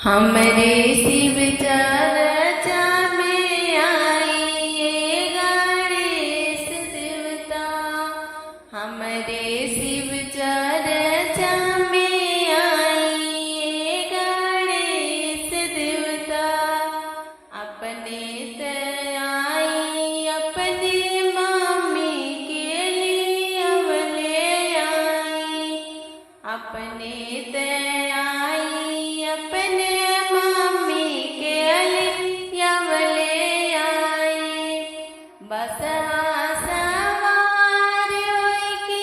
हमरे शिव चर्चा में आइए गणेश देवता। हमरे शिव चर्चा में आइए गणेश देवता। अपने आई अपनी मम्मी के लिए अवले आई। अपने आई अपने मम्मी के लिए अवले आई। बस सवार होइके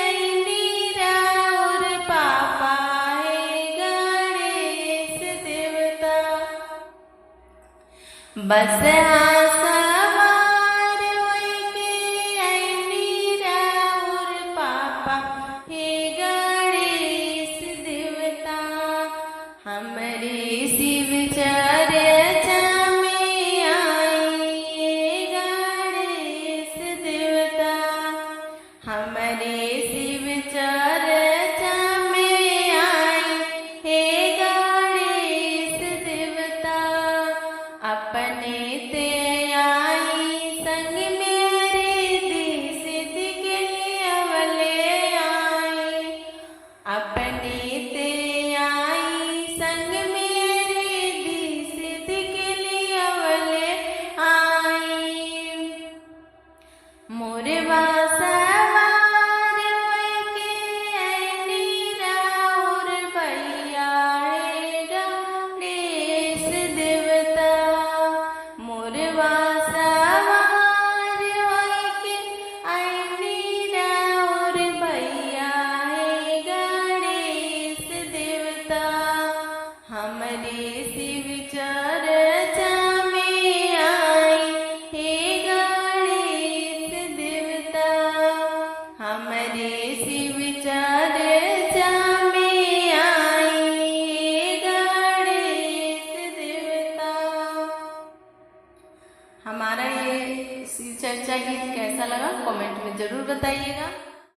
अइनी राउर पापा है गणेश देवता। बस सवार होइके अइनी राउर पापा हे गणेश देवता। हमरे शिव चर्चा में आइए गणेश देवता। हमरे शिव चर्चा में आए हे गणेश देवता। अपने ते आई संग मेरे सिद्ध के लिए अवले आई। अपने ते आई संग मेरे सिद्ध के लिए अवले आई। मोरवा सवार होइके अइनी राउर भैया हे गणेश देवता। मोरवा सवार होइके अइनी राउर भैया हे गणेश देवता। हमरे शिव चर्चा में आई हे गणेश देवता। हमरे शिव चर्चा में आई हे गणेश देवता। हमारा ये शिव चर्चा गीत कैसा लगा कमेंट में जरूर बताइएगा।